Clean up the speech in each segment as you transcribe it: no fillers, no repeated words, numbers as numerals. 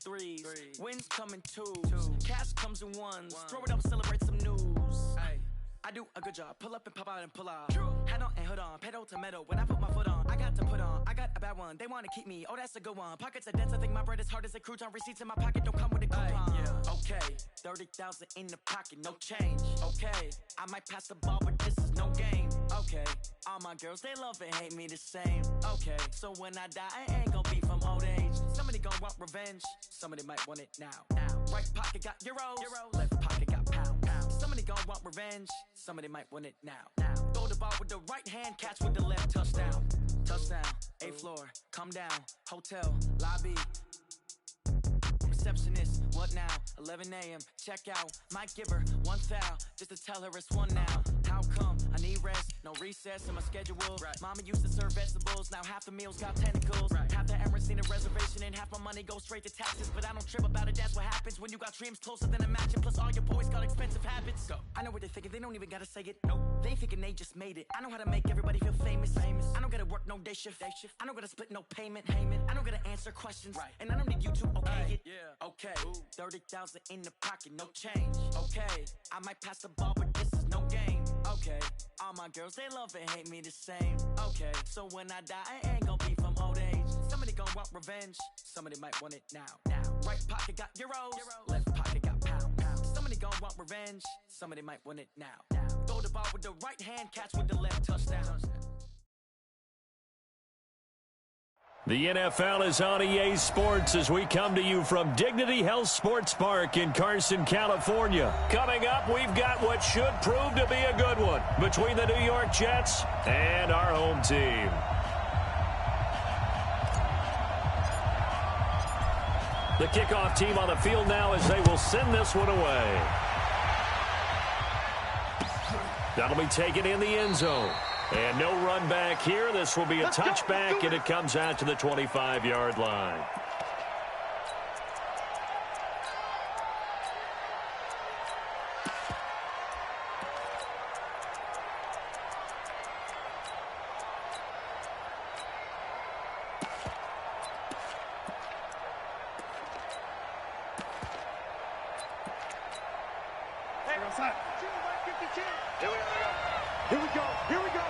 threes. Wins come in twos. Cash comes in ones. Throw it up, celebrate some news. I do a good job. Pull up and pop out and pull out. Head on and hood on. Pedal to metal. When I put my foot on, I got to put on. I got a bad one. They want to keep me. Oh, that's a good one. Pockets are dense. I think my bread is hard as a crouton. Receipts in my pocket don't come with a coupon. Okay, 30,000 in the pocket, no change. Okay, I might pass the ball, but this is no game. Okay, all my girls, they love and hate me the same. Okay, so when I die, I ain't gonna be from old age. Somebody gonna want revenge. Somebody might want it now. Right pocket got euros. Left pocket got pounds. Somebody gonna want revenge. Somebody might want it now. Throw the ball with the right hand, catch with the left. Touchdown. Touchdown. 8th floor. Come down. Hotel. Lobby. Receptionist, what now? 11 a.m. Check out. Might give her one foul just to tell her it's one now. How come? I need rest, no recess in my schedule. Mama used to serve vegetables, now half the meals got tentacles. Half the errands need a reservation and half my money goes straight to taxes. But I don't trip about it, that's what happens when you got dreams closer than a match. And plus all your boys got expensive habits. I know what they're thinking, they don't even gotta say it. Nope. They thinking they just made it. I know how to make everybody feel famous. I don't gotta work no day shift. I don't gotta split no payment. I don't gotta answer questions. And I don't need you to okay it. Okay, 30,000 in the pocket, no change. Okay, I might pass the ball, but this is no game. Okay, all my girls, they love and hate me the same. Okay, so when I die, I ain't gonna be from old age. Somebody gonna want revenge. Somebody might want it now. Right pocket got euros. Left pocket got pounds. Somebody gonna want revenge. Somebody might want it now. Throw the ball with the right hand, catch with the left. Touchdown. The NFL is on EA Sports as we come to you from Dignity Health Sports Park in Carson, California. Coming up, we've got what should prove to be a good one between the New York Jets and our home team. The kickoff team on the field now as they will send this one away. That'll be taken in the end zone. And no run back here. This will be a touchback, and it comes out to the 25-yard line. Here we go. Here we go.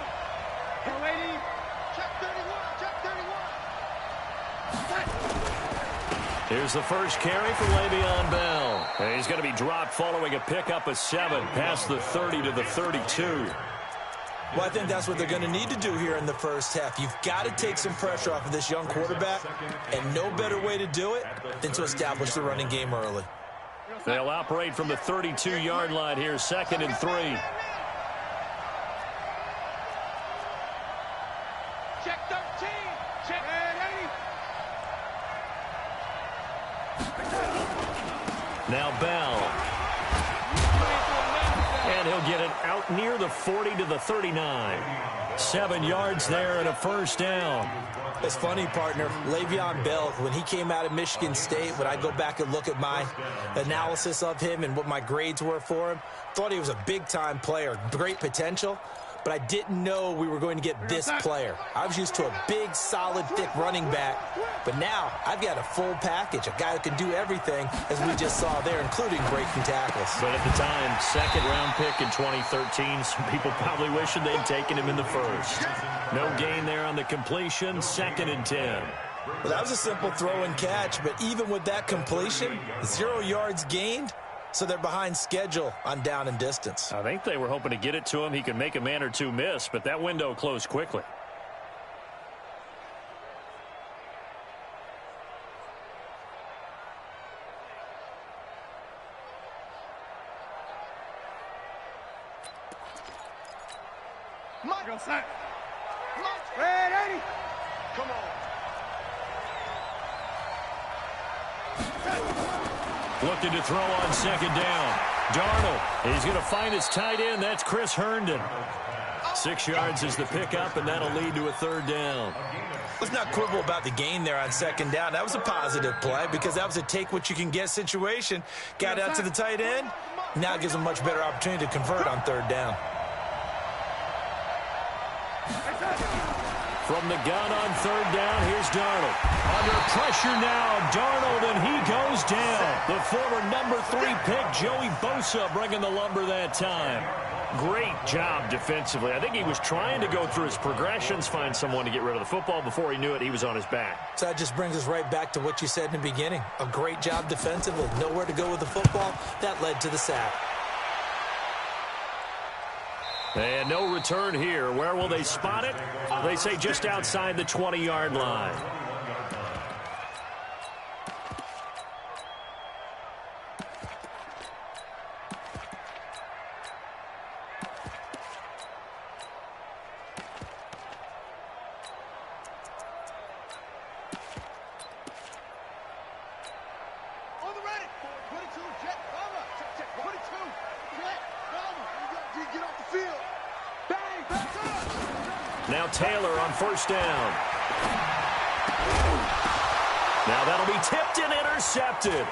Hey, lady. Check 31. Check 31. Here's the first carry for Le'Veon Bell. And he's going to be dropped following a pickup of 7 past the 30 to the 32. Well, I think that's what they're going to need to do here in the first half. You've got to take some pressure off of this young quarterback, and no better way to do it than to establish the running game early. They'll operate from the 32-yard line here, 2nd and 3. Check 13. Check 80. Now Bell. And he'll get it out near the 40 to the 39. 7 yards there and a first down. It's funny, partner. Le'Veon Bell, when he came out of Michigan State, when I go back and look at my analysis of him and what my grades were for him, thought he was a big-time player, great potential, but I didn't know we were going to get this player. I was used to a big, solid, thick running back, but now I've got a full package, a guy who can do everything, as we just saw there, including breaking tackles. But at the time, second-round pick in 2013, some people probably wishing they'd taken him in the first. No gain there on the completion, 2nd and 10. Well, that was a simple throw and catch, but even with that completion, 0 yards gained, so they're behind schedule on down and distance. I think they were hoping to get it to him. He could make a man or two miss, but that window closed quickly. Michael, set. Red 80. Come on. Looking to throw on 2nd down. Darnold, he's going to find his tight end. That's Chris Herndon. 6 yards is the pickup, and that'll lead to a 3rd down. Let's not quibble about the gain there on 2nd down. That was a positive play because that was a take-what-you-can-get situation. Got out to the tight end. Now it gives him a much better opportunity to convert on 3rd down. From the gun on 3rd down, here's Darnold. Under pressure now. Darnold, and he goes down. The former number 3 pick, Joey Bosa, bringing the lumber that time. Great job defensively. I think he was trying to go through his progressions, find someone to get rid of the football. Before he knew it, he was on his back. So that just brings us right back to what you said in the beginning. A great job defensively. Nowhere to go with the football. That led to the sack. And no return here. Where will they spot it? They say just outside the 20-yard line. Now Taylor on first down. Now that'll be tipped and intercepted.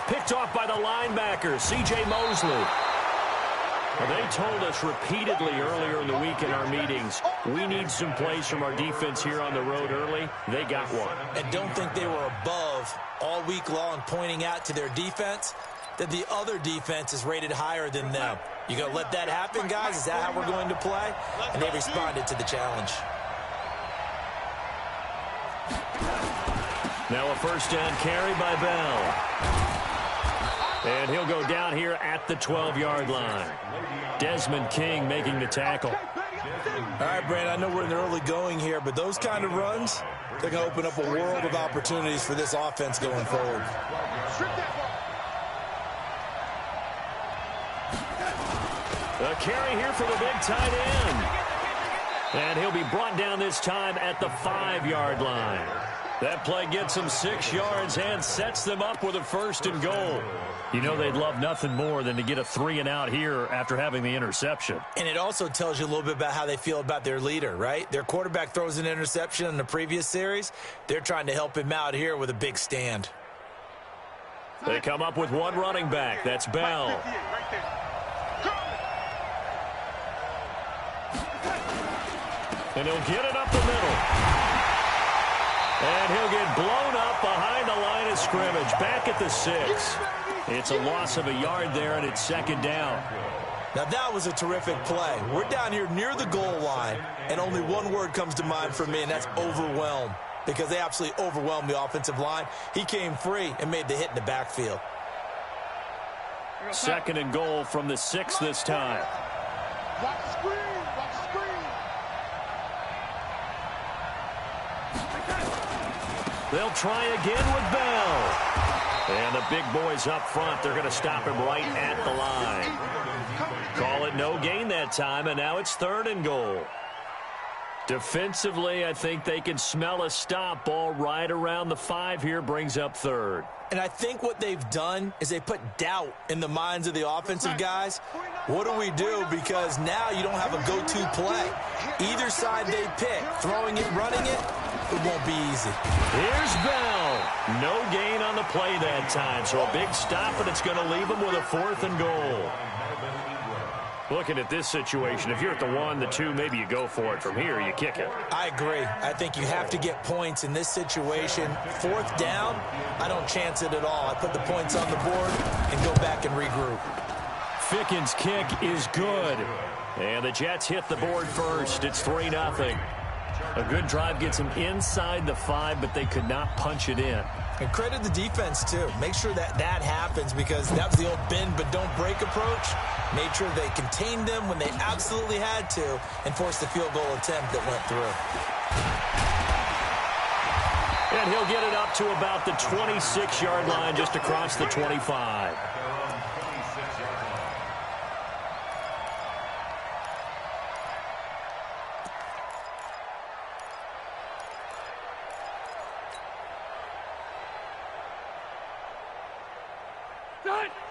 Picked off by the linebacker, C.J. Mosley. Well, they told us repeatedly earlier in the week in our meetings, we need some plays from our defense here on the road early. They got one. And don't think they were above all week long pointing out to their defense that the other defense is rated higher than them. You going to let that happen, guys? Is that how we're going to play? And they responded to the challenge. Now a first down carry by Bell. And he'll go down here at the 12-yard line. Desmond King making the tackle. All right, Brandon, I know we're in the early going here, but those kind of runs, they're going to open up a world of opportunities for this offense going forward. A carry here for the big tight end. And he'll be brought down this time at the 5-yard line. That play gets them 6 yards and sets them up with a first and goal. You know they'd love nothing more than to get a 3-and-out here after having the interception. And it also tells you a little bit about how they feel about their leader, right? Their quarterback throws an interception in the previous series. They're trying to help him out here with a big stand. They come up with one running back. That's Bell. And he'll get it up the middle. And he'll get blown up behind the line of scrimmage. Back at the 6. It's a loss of a yard there, and it's second down. Now, that was a terrific play. We're down here near the goal line, and only one word comes to mind for me, and that's overwhelmed, because they absolutely overwhelmed the offensive line. He came free and made the hit in the backfield. Second and goal from the 6 this time. Watch the screen. Watch the screen. They'll try again with Bell. And the big boys up front, they're going to stop him right at the line. Call it no gain that time, and now it's third and goal. Defensively, I think they can smell a stop. Ball right around the 5 here, brings up third. And I think what they've done is they put doubt in the minds of the offensive guys. What do we do? Because now you don't have a go-to play. Either side they pick, throwing it, running it, it won't be easy. Here's Bell. No gain on the play that time, so a big stop, and it's going to leave them with a 4th and goal. Looking at this situation, if you're at the 1, the 2, maybe you go for it. From here, you kick it. I agree. I think you have to get points in this situation. 4th down, I don't chance it at all. I put the points on the board and go back and regroup. Ficken's kick is good. And the Jets hit the board first. It's 3-0. A good drive gets them inside the 5, but they could not punch it in. And credit the defense, too. Make sure that that happens, because that was the old bend but don't break approach. Made sure they contained them when they absolutely had to and forced the field goal attempt that went through. And he'll get it up to about the 26-yard line, just across the 25.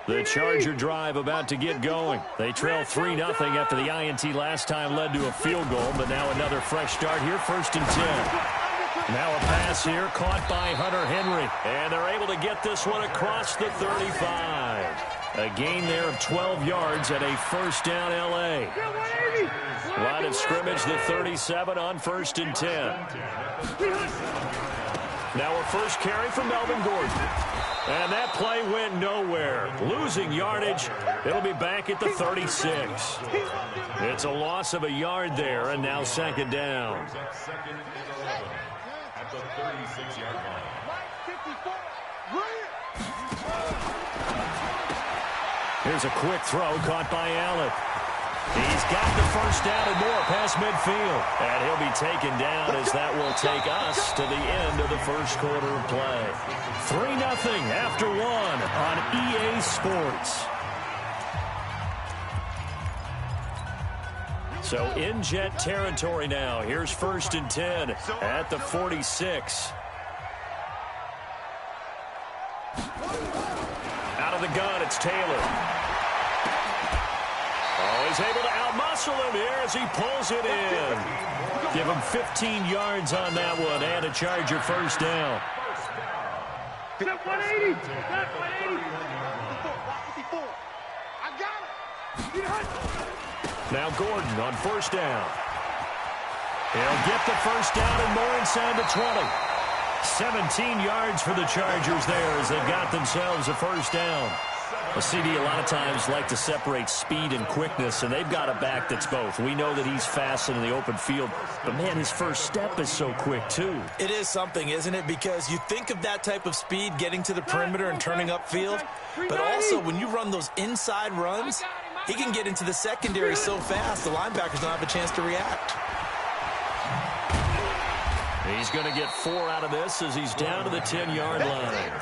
The Charger drive about to get going. They trail 3-0 after the INT last time led to a field goal, but now another fresh start here, 1st and 10. Now a pass here caught by Hunter Henry, and they're able to get this one across the 35. A gain there of 12 yards at a first down LA. Line of scrimmage, the 37 on 1st and 10. Now a first carry from Melvin Gordon. And that play went nowhere. Losing yardage. It'll be back at the 36. It's a loss of a yard there, and now second down. At the 36-yard line. Here's a quick throw caught by Allen. He's got the first down and more past midfield. And he'll be taken down as that will take us to the end of the first quarter of play. 3-0 after 1 on EA Sports. So in Jet territory now. Here's 1st and 10 at the 46. Out of the gun, it's Taylor. Oh, he's able to outmuscle him here as he pulls it in. Give him 15 yards on that one and a Charger first down. 180. 180. I got it. Now Gordon on first down. He'll get the first down and more inside the 20. 17 yards for the Chargers there as they've got themselves a first down. A CD a lot of times like to separate speed and quickness, and they've got a back that's both. We know that he's fast in the open field, but, man, his first step is so quick, too. It is something, isn't it? Because you think of that type of speed getting to the perimeter and turning upfield, but also when you run those inside runs, he can get into the secondary so fast the linebackers don't have a chance to react. He's going to get 4 out of this as he's down to the 10-yard line.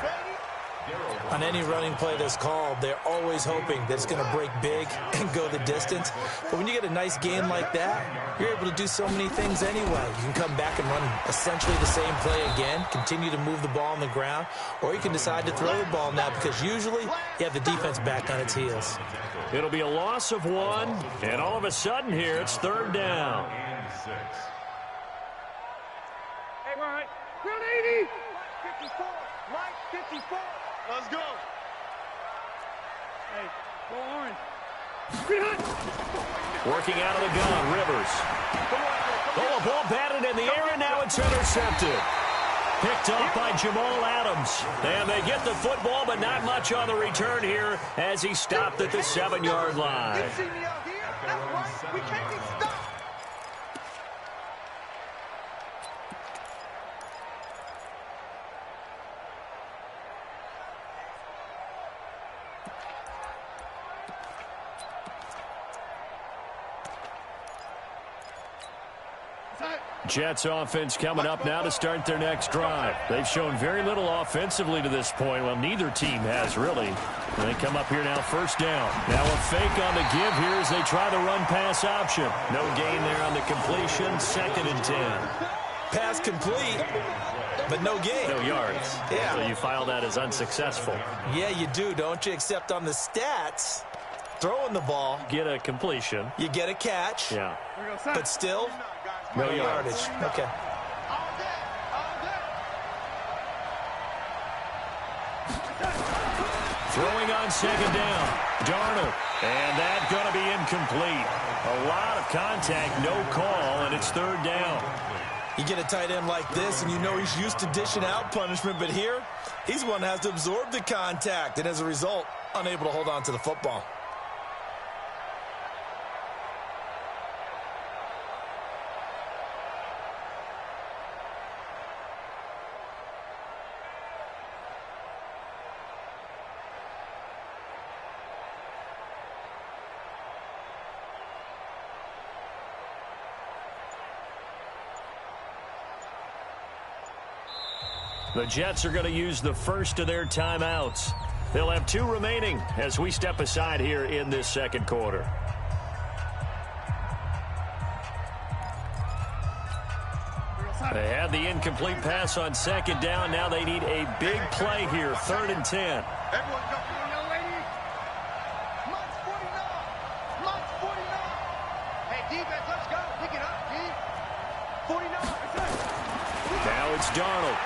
On any running play that's called, they're always hoping that it's going to break big and go the distance. But when you get a nice gain like that, you're able to do so many things anyway. You can come back and run essentially the same play again, continue to move the ball on the ground, or you can decide to throw the ball now because usually you have the defense back on its heels. It'll be a loss of 1, and all of a sudden here it's 3rd down. Hey, we're all right. 180. 54. Mike, 54. Let's go. Hey, go orange. Working out of the gun, Rivers. Oh, a ball batted in the air, and now it's intercepted. Picked off by Jamal Adams. And they get the football, but not much on the return here as he stopped at the 7-yard line. You see me out here? That's right. We can't be stopped. Jets offense coming up now to start their next drive. They've shown very little offensively to this point. Well, neither team has really. And they come up here now, first down. Now a fake on the give here as they try the run-pass option. No gain there on the completion, 2nd and 10. Pass complete, but no gain. No yards. Yeah. So you file that as unsuccessful. Yeah, you do, don't you? Except on the stats, throwing the ball, Get a completion. you get a catch, Yeah. but still, No yardage. Okay. Throwing on 2nd down. Darnold. And that's going to be incomplete. A lot of contact, no call, and it's 3rd down. You get a tight end like this, and you know he's used to dishing out punishment, but here, he's one that has to absorb the contact, and as a result, unable to hold on to the football. The Jets are going to use the first of their timeouts. They'll have 2 remaining as we step aside here in this second quarter. They had the incomplete pass on 2nd down. Now they need a big play here, 3rd and 10. Everyone go. Young lady. March 49. March 49. Hey, defense, let's go. Pick it up, D. 49. Now it's Darnold.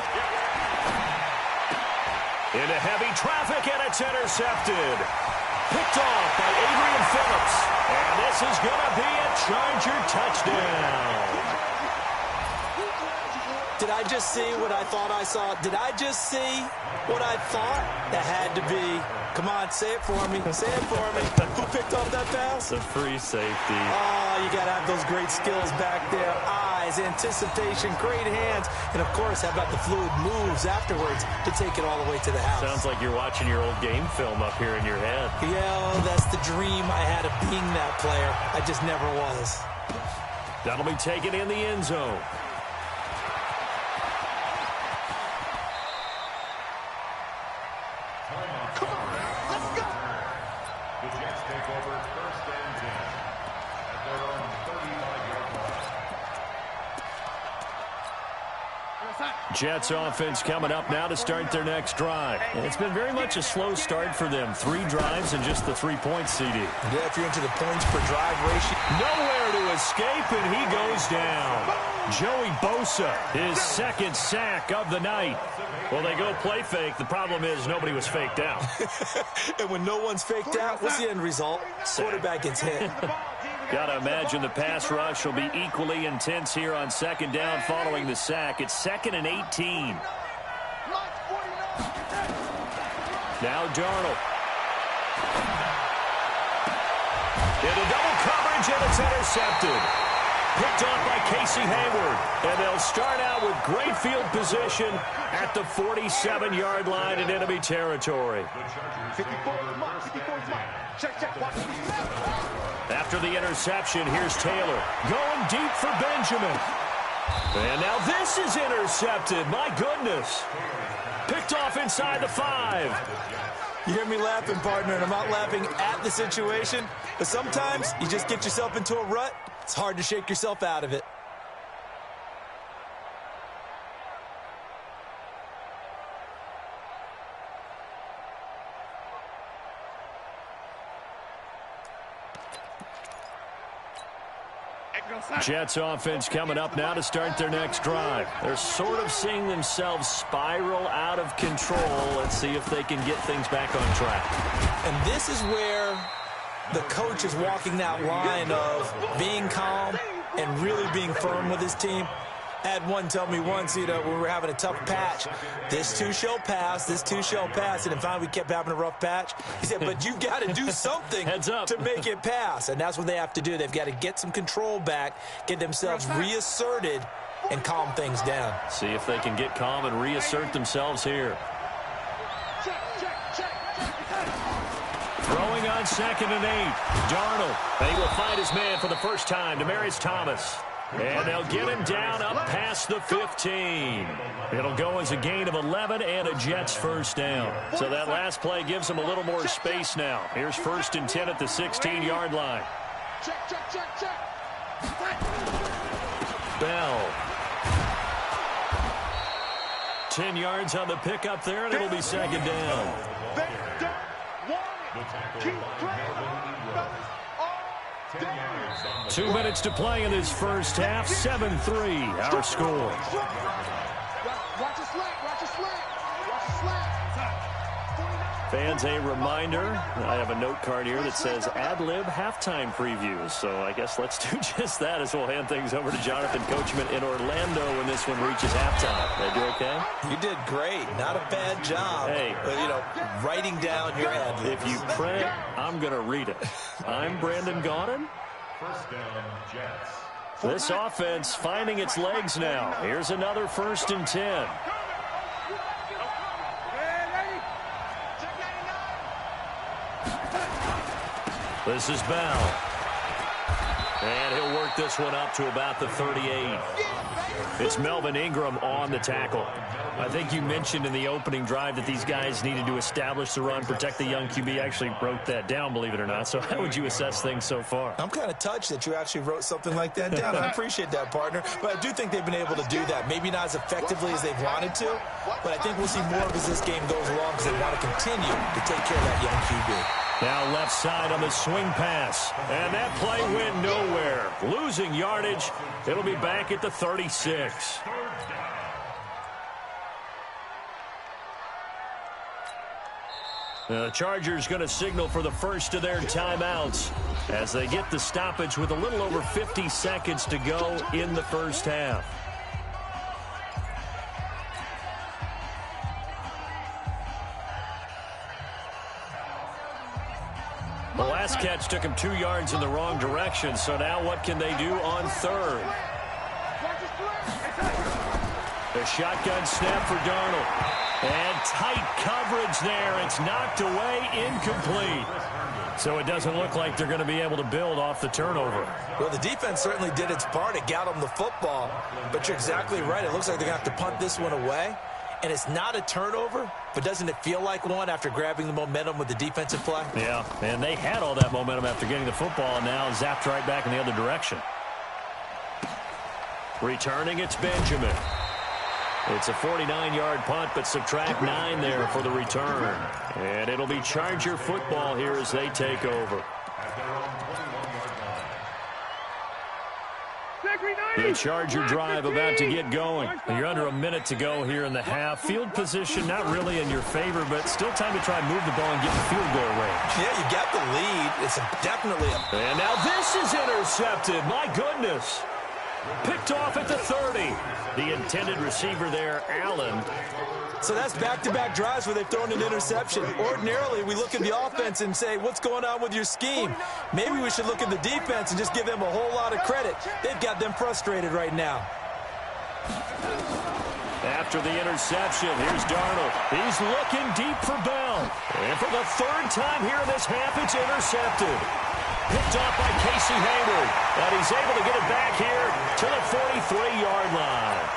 Into heavy traffic, and it's intercepted. Picked off by Adrian Phillips. And this is going to be a Charger touchdown. Did I just see what I thought I saw? Did I just see what I thought? That had to be. Come on, say it for me. Say it for me. Who picked off that pass? The free safety. Oh, you got to have those great skills back there. Eyes, anticipation, great hands. And, of course, how about the fluid moves afterwards to take it all the way to the house? Sounds like you're watching your old game film up here in your head. Yeah, that's the dream I had of being that player. I just never was. That'll be taken in the end zone. Jets offense coming up now to start their next drive. And it's been very much a slow start for them. 3 drives and just the 3 points, CD. Yeah, if you're into the points per drive ratio. Nowhere to escape, and he goes down. Joey Bosa, his 2nd sack of the night. Well, they go play fake. The problem is nobody was faked out. And when no one's faked out, what's the end result? Quarterback gets hit. Got to imagine the pass rush will be equally intense here on 2nd down following the sack. It's 2nd and 18. Now Darnold. Into double coverage, and it's intercepted. Picked off by Casey Hayward. And they'll start out with great field position at the 47-yard line in enemy territory. After the interception, here's Taylor. Going deep for Benjamin. And now this is intercepted. My goodness. Picked off inside the 5. You hear me laughing, partner, and I'm not laughing at the situation. But sometimes you just get yourself into a rut. It's hard to shake yourself out of it. Jets offense coming up now to start their next drive. They're sort of seeing themselves spiral out of control. Let's see if they can get things back on track. And this is where the coach is walking that line of being calm and really being firm with his team. I had one tell me once, when we were having a tough patch, this too shall pass, this too shall pass. And then finally we kept having a rough patch. He said, but you got to do something to make it pass. And that's what they have to do. They've got to get some control back, get themselves reasserted, and calm things down. See if they can get calm and reassert themselves here. Throwing on 2nd and 8. Darnold. And he will find his man for the first time, Demaryius Thomas. And they'll get him down up past the 15. It'll go as a gain of 11 and a Jets first down. So that last play gives them a little more space now. Here's 1st and 10 at the 16-yard line. Bell. 10 yards on the pickup there, and it'll be 2nd down. 2 minutes to play in this first half. 7-3, our score. Fans, a reminder, I have a note card here that says ad-lib halftime previews. So I guess let's do just that as we'll hand things over to Jonathan Coachman in Orlando when this one reaches halftime. Did I do okay? You did great. Not a bad job. Hey. But, writing down your ad-libs. If you print, I'm going to read it. I'm Brandon Gaudin. First down, Jets. This offense finding its legs now. Here's another 1st and 10. This is Bell. And he'll work this one up to about the 38. It's Melvin Ingram on the tackle. I think you mentioned in the opening drive that these guys needed to establish the run, protect the young QB. I actually wrote that down, believe it or not. So how would you assess things so far? I'm kind of touched that you actually wrote something like that down. I appreciate that, partner. But I do think they've been able to do that. Maybe not as effectively as they've wanted to, but I think we'll see more of as this game goes along because they want to continue to take care of that young QB. Now left side on the swing pass. And that play went nowhere. Losing yardage. It'll be back at the 36. The Chargers going to signal for the first of their timeouts as they get the stoppage with a little over 50 seconds to go in the first half. The last catch took him 2 yards in the wrong direction, so now what can they do on third? The shotgun snap for Darnold. And tight coverage there. It's knocked away, incomplete. So it doesn't look like they're going to be able to build off the turnover. Well, the defense certainly did its part. It got them the football. But you're exactly right. It looks like they're going to have to punt this one away. And it's not a turnover, but doesn't it feel like one after grabbing the momentum with the defensive play? Yeah, and they had all that momentum after getting the football, and now zapped right back in the other direction. Returning, it's Benjamin. It's a 49-yard punt, but subtract 9 there for the return. And it'll be Charger football here as they take over. The Charger drive about to get going. You're under a minute to go here in the half. Field position not really in your favor, but still time to try and move the ball and get in field goal range. Yeah, you got the lead. It's definitely a... And now this is intercepted. My goodness. Picked off at the 30. The intended receiver there, Allen. So that's back-to-back drives where they've thrown an interception. Ordinarily, we look at the offense and say, what's going on with your scheme? Maybe we should look at the defense and just give them a whole lot of credit. They've got them frustrated right now. After the interception, here's Darnold. He's looking deep for Bell. And for the third time here in this half, it's intercepted. Picked off by Casey Hayward. And he's able to get it back here to the 43-yard line.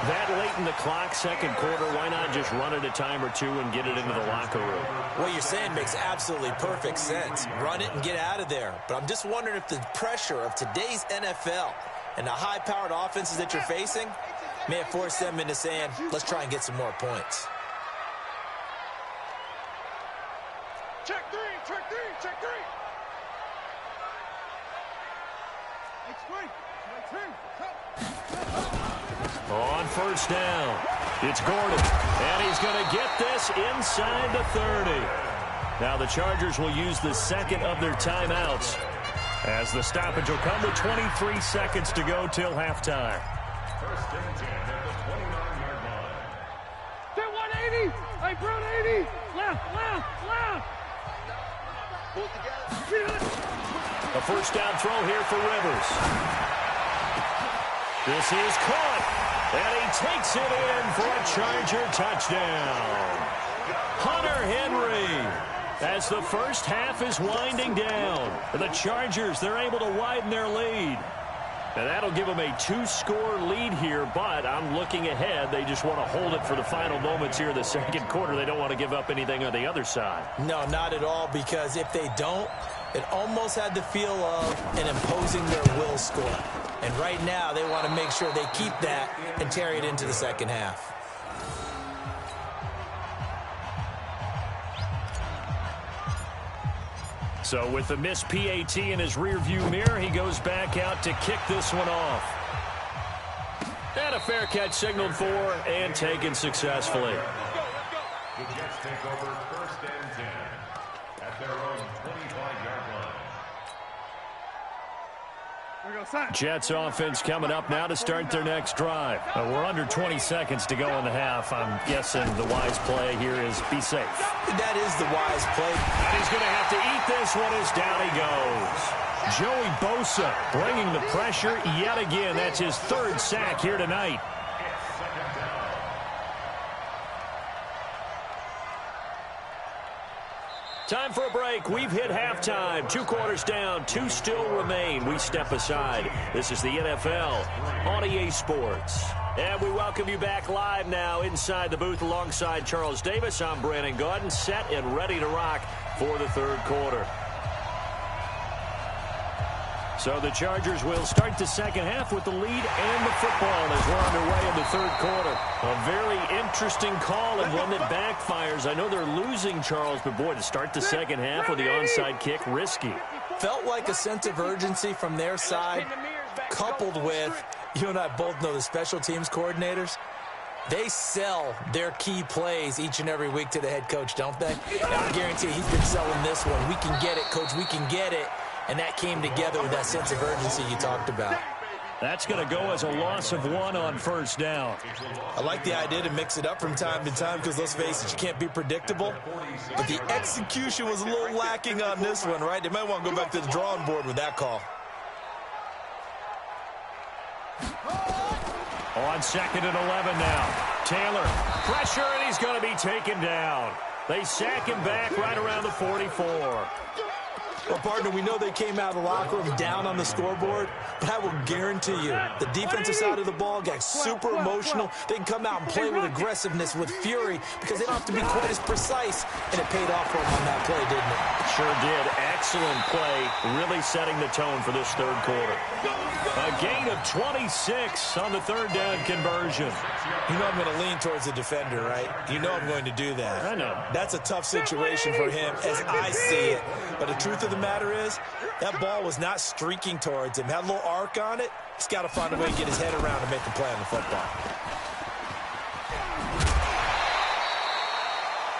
That late in the clock, second quarter, why not just run it a time or two and get it into the locker room? What you're saying makes absolutely perfect sense. Run it and get out of there. But I'm just wondering if the pressure of today's NFL and the high-powered offenses that you're facing may have forced them into saying, let's try and get some more points. Check three, check three, check three. On first down, it's Gordon, and he's going to get this inside the 30. Now the Chargers will use the second of their timeouts as the stoppage will come with 23 seconds to go till halftime. First and 10 at the 29-yard line. They're 180. Hey, Brown 80. Left. Pull together. A first down throw here for Rivers. This is caught, and he takes it in for a Charger touchdown. Hunter Henry, as the first half is winding down. The Chargers, they're able to widen their lead. And that'll give them a 2-score lead here, but I'm looking ahead. They just want to hold it for the final moments here in the second quarter. They don't want to give up anything on the other side. No, not at all, because if they don't, it almost had the feel of an imposing their will score. And right now, they want to make sure they keep that and carry it into the second half. So with the missed PAT in his rearview mirror, he goes back out to kick this one off. And a fair catch signaled for and taken successfully. The Jets take over first and 10 at their own 25-yard line. Jets offense coming up now to start their next drive. We're under 20 seconds to go in the half. I'm guessing the wise play here is be safe. That is the wise play. And he's going to have to eat this one as down he goes. Joey Bosa bringing the pressure yet again. That's his third sack here tonight. Time for a break. We've hit halftime. 2 quarters down. 2 still remain. We step aside. This is the NFL on EA Sports. And we welcome you back live now inside the booth alongside Charles Davis. I'm Brandon Gaudin, set and ready to rock for the third quarter. So the Chargers will start the second half with the lead and the football as we're underway in the third quarter. A very interesting call and one that backfires. I know they're losing, Charles, but boy, to start the second half with the onside kick, risky. Felt like a sense of urgency from their side, coupled with, you and I both know the special teams coordinators. They sell their key plays each and every week to the head coach, don't they? And I guarantee he's been selling this one. We can get it, coach. We can get it. And that came together with that sense of urgency you talked about. That's going to go as a loss of 1 on first down. I like the idea to mix it up from time to time because, let's face it, you can't be predictable. But the execution was a little lacking on this one, right? They might want to go back to the drawing board with that call. On 2nd and 11 now. Taylor, pressure, and he's going to be taken down. They sack him back right around the 44. Well, partner, we know they came out of the locker room down on the scoreboard, but I will guarantee you the defensive side of the ball got super emotional. They can come out and play with aggressiveness, with fury, because they don't have to be quite as precise, and it paid off for them on that play, didn't it? Sure did. Excellent play, really setting the tone for this third quarter. A gain of 26 on the third down conversion. You know I'm going to lean towards the defender, right? You know I'm going to do that. I know. That's a tough situation for him as I see it. But the truth of the matter is, that ball was not streaking towards him. Had a little arc on it. He's got to find a way to get his head around and make the play on the football.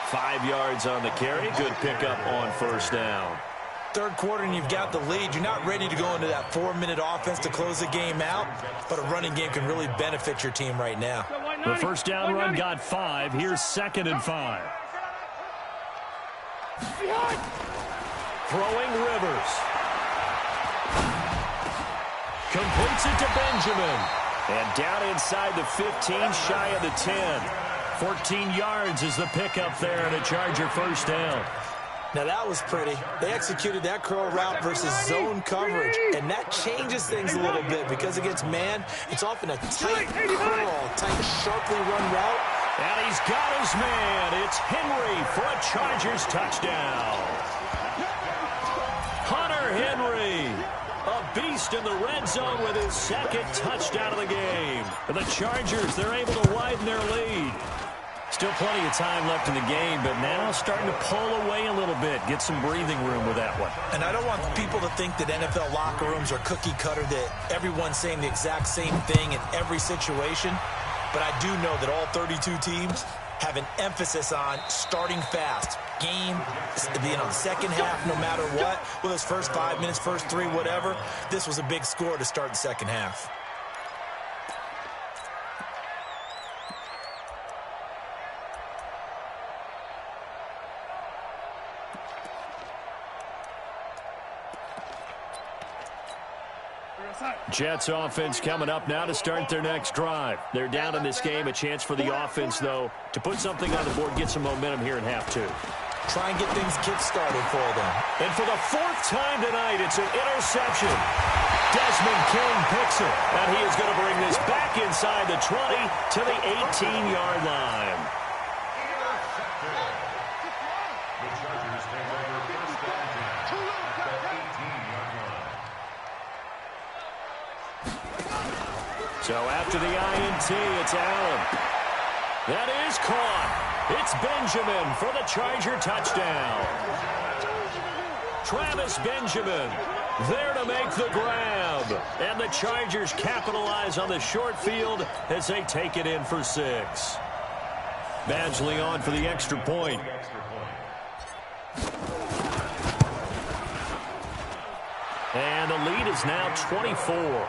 5 yards on the carry. Good pickup on first down. Third quarter and you've got the lead. You're not ready to go into that 4-minute offense to close the game out, but a running game can really benefit your team right now. The first down run got 5. Here's 2nd and 5. Throwing Rivers. Completes it to Benjamin. And down inside the 15, shy of the 10. 14 yards is the pickup there and a Charger first down. Now that was pretty. They executed that curl route versus zone coverage, and that changes things a little bit because against man, it's often a tight curl, tight, sharply run route. And he's got his man. It's Henry for a Chargers touchdown. Hunter Henry, a beast in the red zone with his 2nd touchdown of the game. And the Chargers, they're able to widen their lead. Still plenty of time left in the game, but now starting to pull away a little bit. Get some breathing room with that one. And I don't want people to think that NFL locker rooms are cookie cutter, that everyone's saying the exact same thing in every situation. But I do know that all 32 teams have an emphasis on starting fast. Game, being on the second half, no matter what. Whether it's first 5 minutes, first 3, whatever. This was a big score to start the second half. Jets offense coming up now to start their next drive. They're down in this game. A chance for the offense, though, to put something on the board, get some momentum here in half 2. Try and get things kick-started for them. And for the 4th time tonight, it's an interception. Desmond King picks it, and he is going to bring this back inside the 20 to the 18-yard line. So after the INT, it's Allen. That is caught. It's Benjamin for the Charger touchdown. Travis Benjamin there to make the grab. And the Chargers capitalize on the short field as they take it in for 6. Badgley on for the extra point. And the lead is now 24.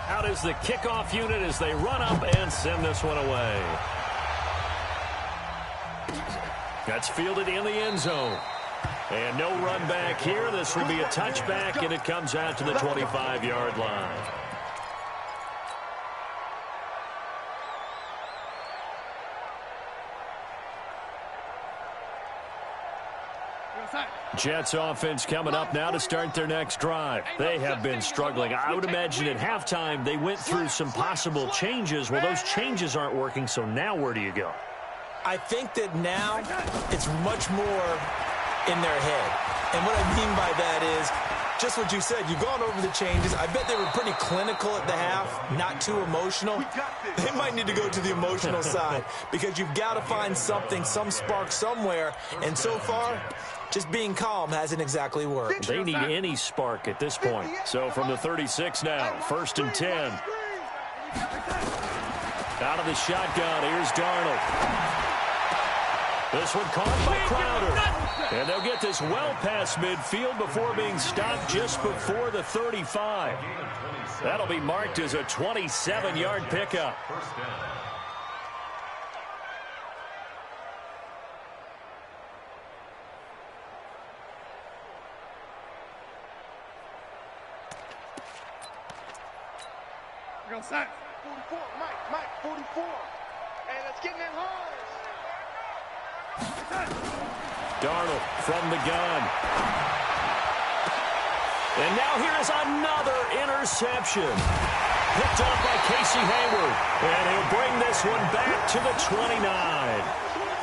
Out is the kickoff unit as they run up and send this one away. That's fielded in the end zone. And no run back here. This will be a touchback, and it comes out to the 25-yard line. Jets offense coming up now to start their next drive. They have been struggling. I would imagine at halftime they went through some possible changes. Well, those changes aren't working, so now where do you go? I think that now it's much more in their head. And what I mean by that is Just what you said. You've gone over the changes. I bet they were pretty clinical at the half, not too emotional. They might need to go to the emotional side because you've got to find something, some spark somewhere. And so far, just being calm hasn't exactly worked. They need any spark at this point. So from the 36 now, 1st and 10. Out of the shotgun, here's Darnold. This one caught by Crowder. And they'll get this well past midfield before being stopped just before the 35. That'll be marked as a 27-yard pickup. Go set. 44, Mike, 44. Hey, let's get in that hard. Darnold from the gun. And now here is another interception. Picked up by Casey Hayward. And he'll bring this one back to the 29.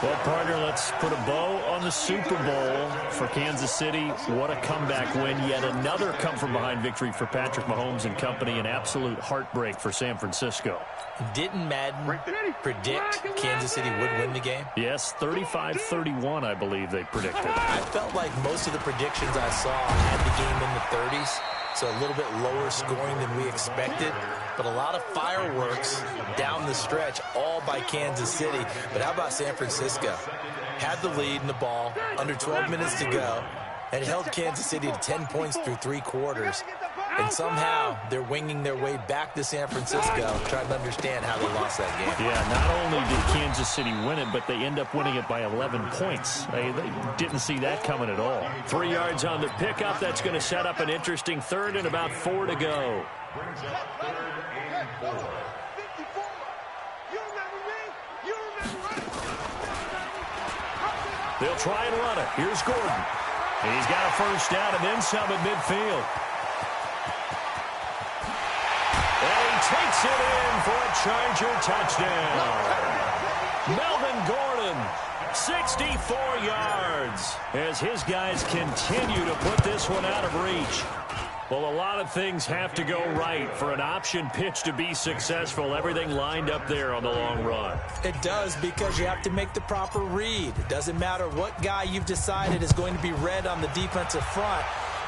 Well, partner, let's put a bow on the Super Bowl for Kansas City. What a comeback win. Yet another come-from-behind victory for Patrick Mahomes and company. An absolute heartbreak for San Francisco. Didn't Madden predict Kansas City would win the game? Yes, 35-31, I believe they predicted. I felt like most of the predictions I saw had the game in the 30s. So a little bit lower scoring than we expected. But a lot of fireworks down the stretch, all by Kansas City. But how about San Francisco? Had the lead in the ball, under 12 minutes to go, and held Kansas City to 10 points through 3 quarters. And somehow they're winging their way back to San Francisco, trying to understand how they lost that game. Yeah, not only did Kansas City win it, but they end up winning it by 11 points. They didn't see that coming at all. 3 yards on the pickup. That's going to set up an interesting third and about 4 to go. Brings up 3rd and 4. 54. You remember me? You remember us? They'll try and run it. Here's Gordon. He's got a first down and then some at midfield. And he takes it in for a Charger touchdown. Melvin Gordon, 64 yards, as his guys continue to put this one out of reach. Well, a lot of things have to go right for an option pitch to be successful. Everything lined up there on the long run. It does, because you have to make the proper read. It doesn't matter what guy you've decided is going to be read on the defensive front.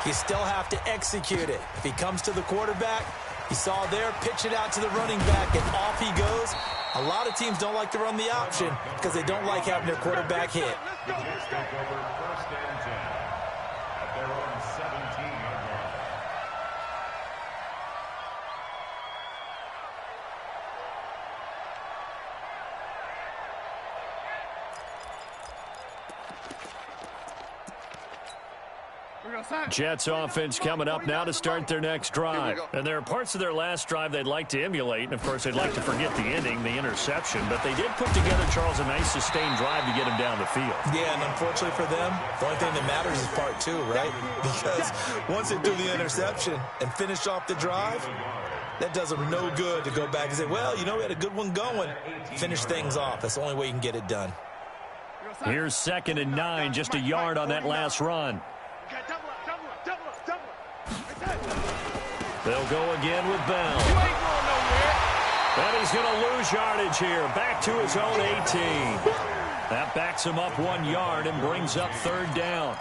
You still have to execute it. If he comes to the quarterback, he saw there, pitch it out to the running back, and off he goes. A lot of teams don't like to run the option because they don't like having their quarterback hit. Take over 1st and 10 at their own 17-yard line. Jets offense coming up now to start their next drive. And there are parts of their last drive they'd like to emulate. And, of course, they'd like to forget the ending, the interception. But they did put together, Charles, a nice sustained drive to get him down the field. Yeah, and unfortunately for them, the only thing that matters is part 2, right? Because once they do the interception and finish off the drive, that does them no good to go back and say, well, you know, we had a good one going. Finish things off. That's the only way you can get it done. Here's 2nd and 9, just a yard on that last run. They'll go again with Bell. And he's going to lose yardage here. Back to his own 18. That backs him up 1 yard and brings up 3rd down.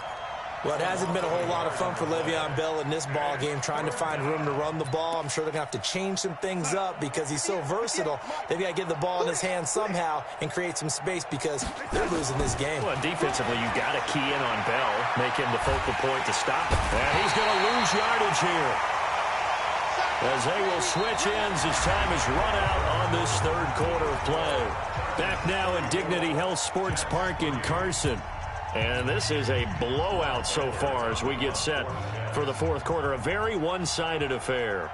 Well, it hasn't been a whole lot of fun for Le'Veon Bell in this ball game, trying to find room to run the ball. I'm sure they're going to have to change some things up because he's so versatile. They've got to get the ball in his hands somehow and create some space because they're losing this game. Well, defensively, you've got to key in on Bell, make him the focal point to stop him. And he's going to lose yardage here, as they will switch ends as time is run out on this 3rd quarter of play. Back now at Dignity Health Sports Park in Carson. And this is a blowout so far as we get set for the 4th quarter. A very one-sided affair.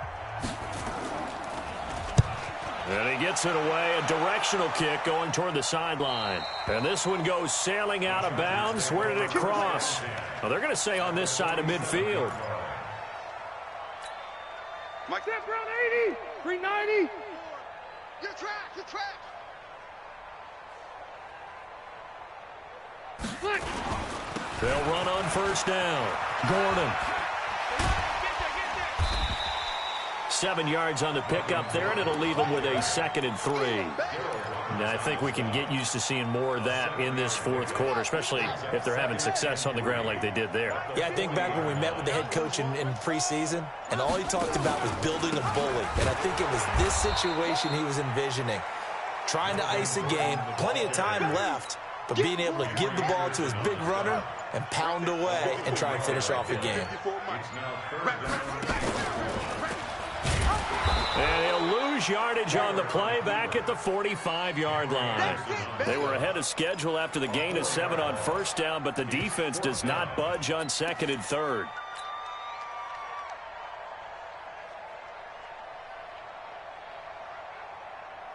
And he gets it away. A directional kick going toward the sideline. And this one goes sailing out of bounds. Where did it cross? Well, they're going to say on this side of midfield. Mike, step around 80, 390. Your track, your track. They'll run on 1st down. Gordon. 7 yards on the pickup there, and it'll leave them with a 2nd and 3. And I think we can get used to seeing more of that in this fourth quarter, especially if they're having success on the ground like they did there. Yeah, I think back when we met with the head coach in preseason, and all he talked about was building a bully. And I think it was this situation he was envisioning. Trying to ice a game, plenty of time left, but being able to give the ball to his big runner and pound away and try and finish off the game. And he'll lose yardage on the play back at the 45-yard line. They were ahead of schedule after the gain of 7 on first down, but the defense does not budge on 2nd and 3rd.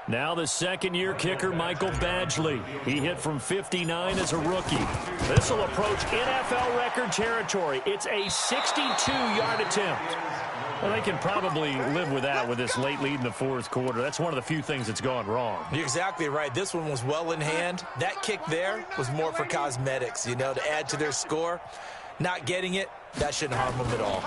Now the second-year kicker, Michael Badgley. He hit from 59 as a rookie. This will approach NFL record territory. It's a 62-yard attempt. Well, they can probably live with that with this late lead in the fourth quarter. That's one of the few things that's gone wrong. You're exactly right. This one was well in hand. That kick there was more for cosmetics, you know, to add to their score. Not getting it, that shouldn't harm them at all.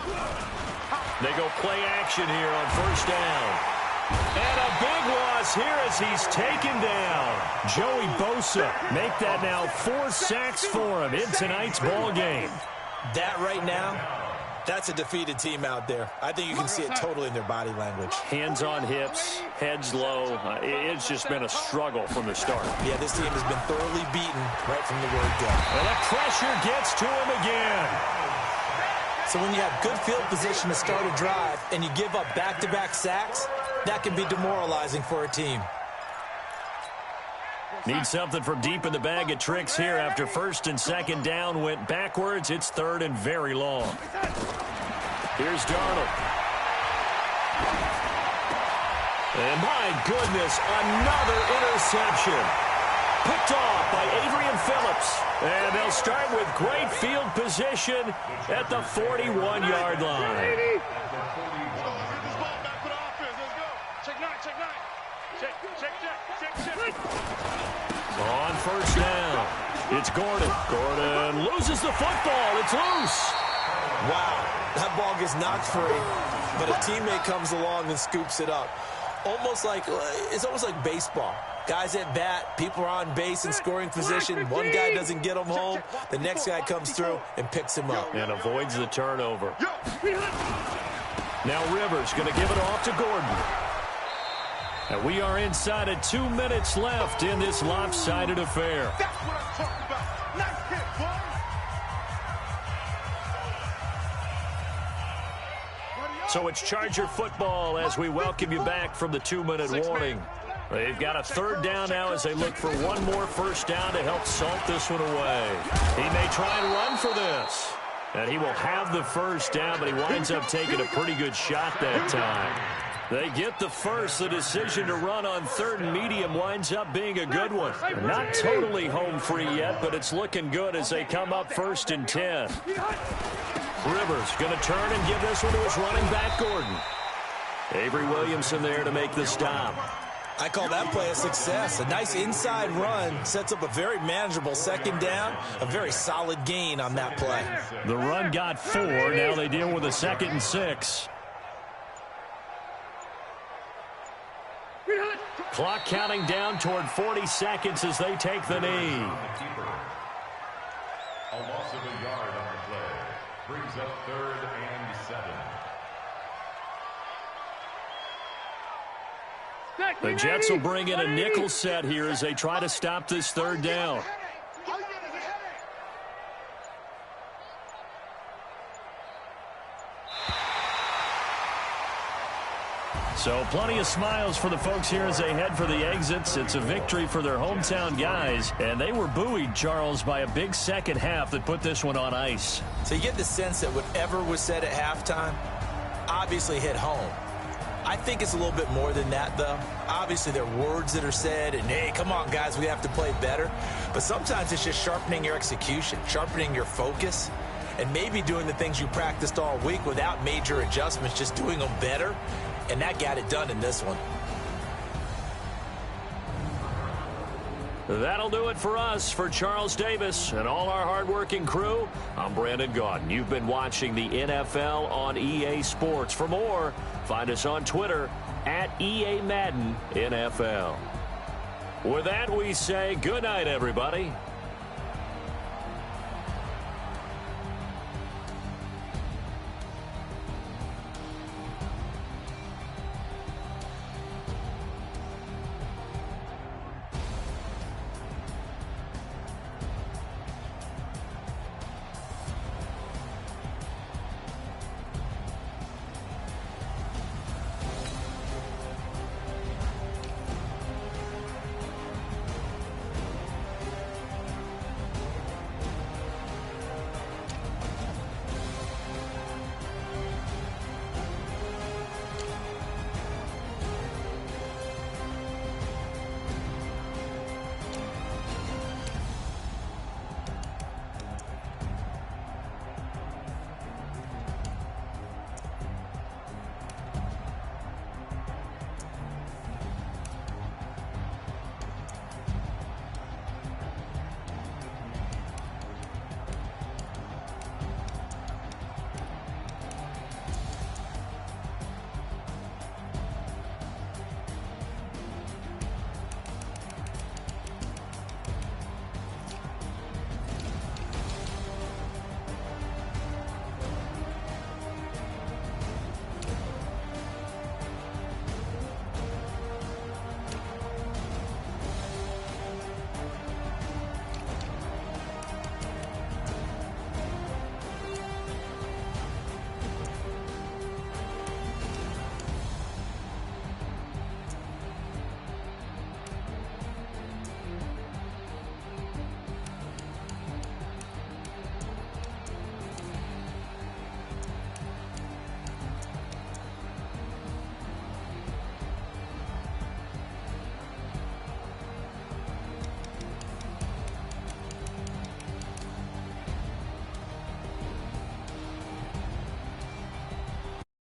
They go play action here on first down. And a big loss here as he's taken down. Joey Bosa make that now 4 sacks for him in tonight's ball game. That right now, that's a defeated team out there. I think you can see it totally in their body language. Hands on hips, heads low. It's just been a struggle from the start. Yeah, this team has been thoroughly beaten right from the word go. And the pressure gets to him again. So when you have good field position to start a drive and you give up back-to-back sacks, that can be demoralizing for a team. Need something from deep in the bag of tricks here after 1st and 2nd down went backwards. It's 3rd and very long. Here's Darnold. And my goodness, another interception. Picked off by Adrian Phillips. And they'll start with great field position at the 41-yard line. On first down, it's Gordon. Gordon loses the football. It's loose. Wow, that ball gets knocked free, but a teammate comes along and scoops it up. It's almost like baseball. Guys at bat, people are on base in scoring position. One guy doesn't get him home. The next guy comes through and picks him up. And avoids the turnover. Now Rivers going to give it off to Gordon. And we are inside of 2 minutes left in this lopsided affair. That's what I'm talking about. Nice hit, boy. So it's Charger football as we welcome you back from the 2-minute warning. They've got a 3rd down now as they look for one more first down to help salt this one away. He may try and run for this. And he will have the first down, but he winds up taking a pretty good shot that time. They get the first. The decision to run on 3rd and medium winds up being a good one. Not totally home free yet, but it's looking good as they come up 1st and 10. Rivers going to turn and give this one to his running back, Gordon. Avery Williamson there to make the stop. I call that play a success. A nice inside run sets up a very manageable 2nd down, a very solid gain on that play. The run got 4. Now they deal with a 2nd and 6. Clock counting down toward 40 seconds as they take the knee. A loss of a yard on the play brings up 3rd and 7. The Jets will bring in a nickel set here as they try to stop this 3rd down. So plenty of smiles for the folks here as they head for the exits. It's a victory for their hometown guys, and they were buoyed, Charles, by a big second half that put this one on ice. So you get the sense that whatever was said at halftime obviously hit home. I think it's a little bit more than that, though. Obviously, there are words that are said, and, hey, come on, guys, we have to play better. But sometimes it's just sharpening your execution, sharpening your focus, and maybe doing the things you practiced all week without major adjustments, just doing them better. And that got it done in this one. That'll do it for us. For Charles Davis and all our hardworking crew, I'm Brandon Gaudin. You've been watching the NFL on EA Sports. For more, find us on Twitter at EA Madden NFL. With that, we say good night, everybody.